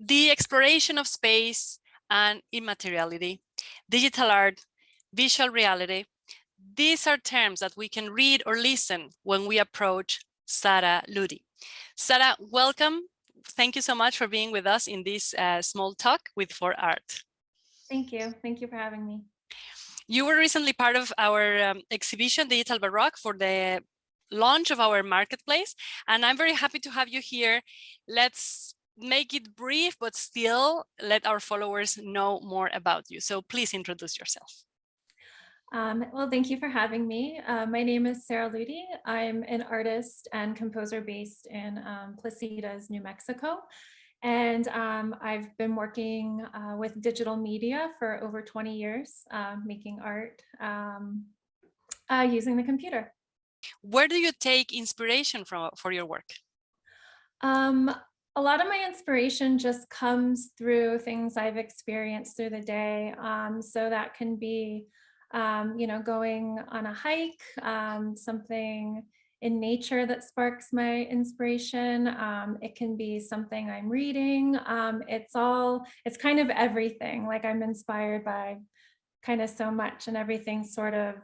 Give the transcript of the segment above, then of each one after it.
the exploration of space and immateriality, digital art, visual reality. These are terms that we can read or listen when we approach Sara Ludy. Sara, welcome. Thank you so much for being with us in this small talk with 4Art. Thank you. Thank you for having me. You were recently part of our exhibition, Digital Baroque, for the launch of our marketplace, and I'm very happy to have you here. Let's make it brief, but still let our followers know more about you. So please introduce yourself. Well, thank you for having me. My name is Sara Ludy. I'm an artist and composer based in Placitas, New Mexico. And I've been working with digital media for over 20 years, making art using the computer. Where do you take inspiration from for your work? A lot of my inspiration just comes through things I've experienced through the day. So that can be going on a hike, something in nature that sparks my inspiration. It can be something I'm reading. It's kind of everything. Like I'm inspired by kind of so much, and everything sort of,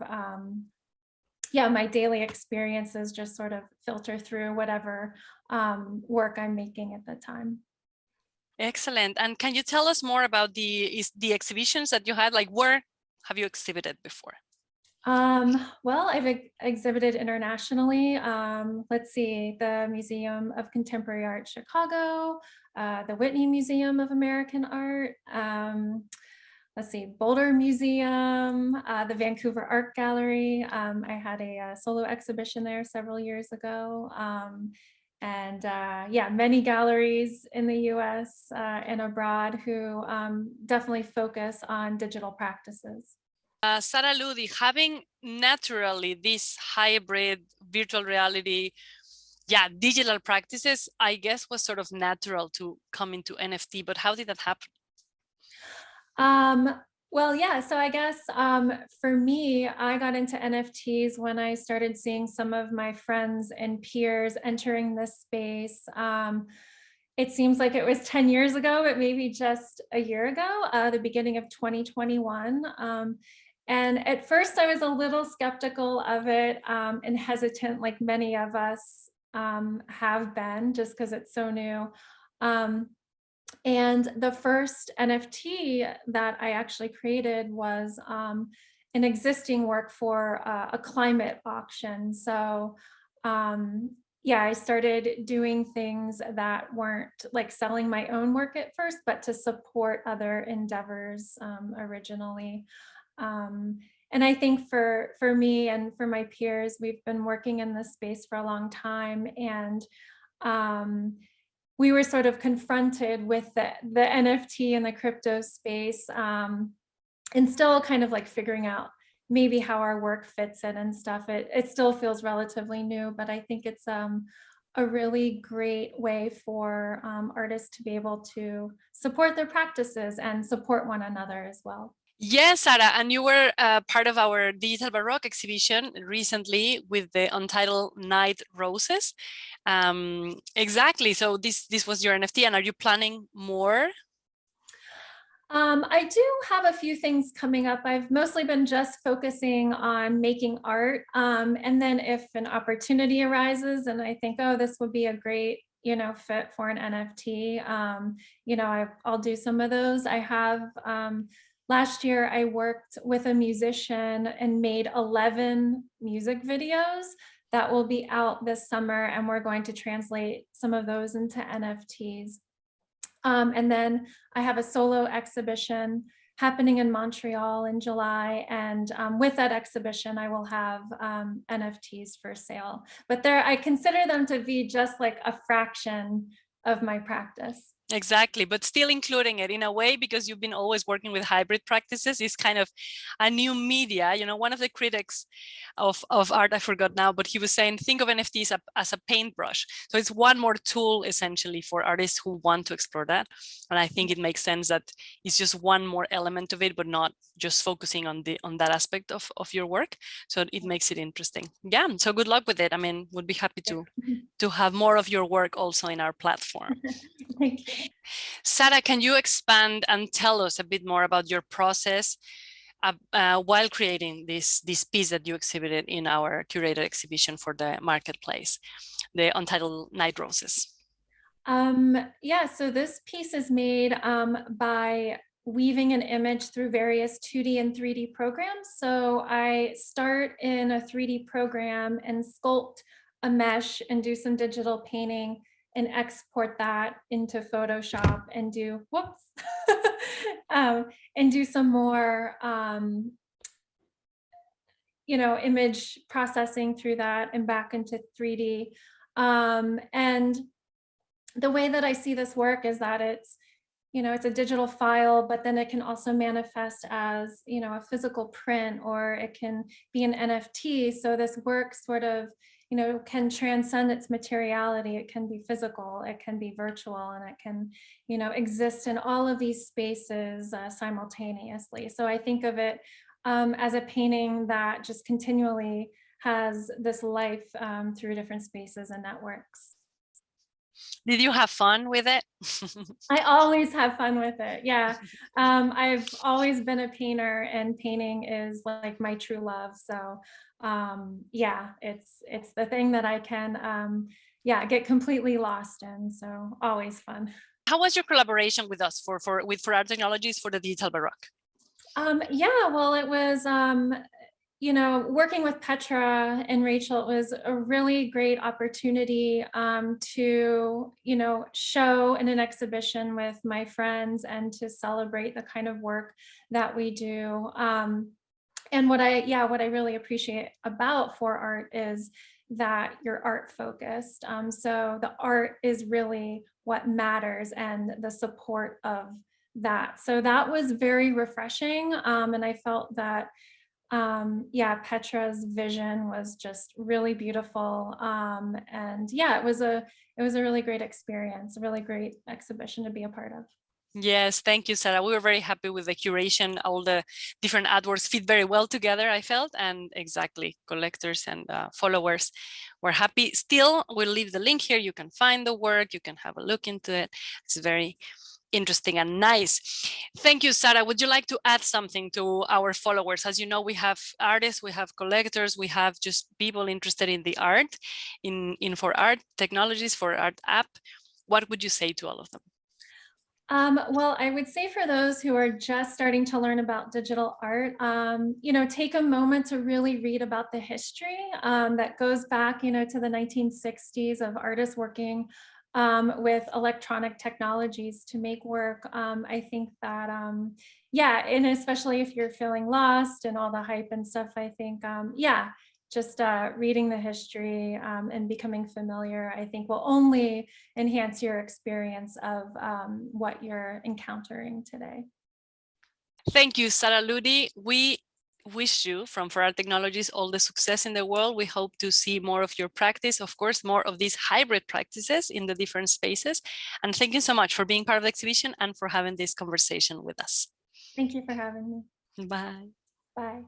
my daily experiences just sort of filter through whatever work I'm making at the time. Excellent. And can you tell us more about the exhibitions that you had? Like, where have you exhibited before? Well, I've exhibited internationally. Let's see, the Museum of Contemporary Art, Chicago, the Whitney Museum of American Art, let's see, Boulder Museum, the Vancouver Art Gallery. I had a solo exhibition there several years ago. And many galleries in the US and abroad who definitely focus on digital practices. Sara Ludy, having naturally this hybrid virtual reality, digital practices, I guess was sort of natural to come into NFT, but how did that happen? So I guess for me, I got into NFTs when I started seeing some of my friends and peers entering this space. It seems like it was 10 years ago, but maybe just a year ago, the beginning of 2021. And at first I was a little skeptical of it and hesitant, like many of us have been, just because it's so new. And the first NFT that I actually created was an existing work for a climate auction. So I started doing things that weren't like selling my own work at first, but to support other endeavors originally. And I think for me and for my peers, we've been working in this space for a long time, and we were sort of confronted with the NFT and the crypto space, and still kind of like figuring out maybe how our work fits in and stuff. It still feels relatively new, but I think it's a really great way for artists to be able to support their practices and support one another as well. Yes, Sara, and you were part of our Digital Baroque exhibition recently with the untitled Night Roses. Exactly. So this was your NFT, and are you planning more? I do have a few things coming up. I've mostly been just focusing on making art. And then if an opportunity arises and I think, oh, this would be a great, fit for an NFT, I'll do some of those. I have, last year I worked with a musician and made 11 music videos that will be out this summer, and we're going to translate some of those into NFTs. And then I have a solo exhibition happening in Montreal in July. And with that exhibition, I will have NFTs for sale. But I consider them to be just like a fraction of my practice. Exactly, but still including it in a way, because you've been always working with hybrid practices, is kind of a new media. One of the critics of art, I forgot now, but he was saying, think of NFTs as a paintbrush. So it's one more tool essentially for artists who want to explore that. And I think it makes sense that it's just one more element of it, but not just focusing on that aspect of your work. So it makes it interesting. Yeah, so good luck with it. I mean, would be happy to have more of your work also in our platform. Thank you. Sara, can you expand and tell us a bit more about your process while creating this piece that you exhibited in our curated exhibition for the marketplace, the Untitled Night Roses? Yeah, so this piece is made by weaving an image through various 2D and 3D programs. So I start in a 3D program and sculpt a mesh and do some digital painting and export that into Photoshop and do, whoops, and do some more, image processing through that and back into 3D. And the way that I see this work is that it's a digital file, but then it can also manifest as, a physical print, or it can be an NFT. So this work sort of, can transcend its materiality. It can be physical, it can be virtual, and it can, exist in all of these spaces simultaneously. So I think of it as a painting that just continually has this life through different spaces and networks. Did you have fun with it? I always have fun with it. Yeah. I've always been a painter, and painting is like my true love. So yeah, it's the thing that I can get completely lost in. So always fun. How was your collaboration with us with 4ARTechnologies for the Digital Baroque? Yeah, well, it was working with Petra and Rachel, it was a really great opportunity to, show in an exhibition with my friends and to celebrate the kind of work that we do. And what I really appreciate about 4Art is that you're art focused. So the art is really what matters, and the support of that. So that was very refreshing. And I felt that Petra's vision was just really beautiful. And yeah, it was a really great experience, a really great exhibition to be a part of. Yes, thank you, Sara. We were very happy with the curation. All the different artworks fit very well together, I felt, and exactly, collectors and followers were happy. Still, we'll leave the link here. You can find the work, you can have a look into it. It's very interesting and nice. Thank you, Sara. Would you like to add something to our followers? As you know, we have artists, we have collectors, we have just people interested in the art, in 4ARTechnologies, 4Art app. What would you say to all of them? Well, I would say for those who are just starting to learn about digital art, take a moment to really read about the history that goes back, to the 1960s of artists working with electronic technologies to make work. I think that, and especially if you're feeling lost and all the hype and stuff, I think, just reading the history and becoming familiar, I think will only enhance your experience of what you're encountering today. Thank you, Sara Ludy. We wish you from 4ARTechnologies all the success in the world. We hope to see more of your practice, of course, more of these hybrid practices in the different spaces. And thank you so much for being part of the exhibition and for having this conversation with us. Thank you for having me. Bye. Bye.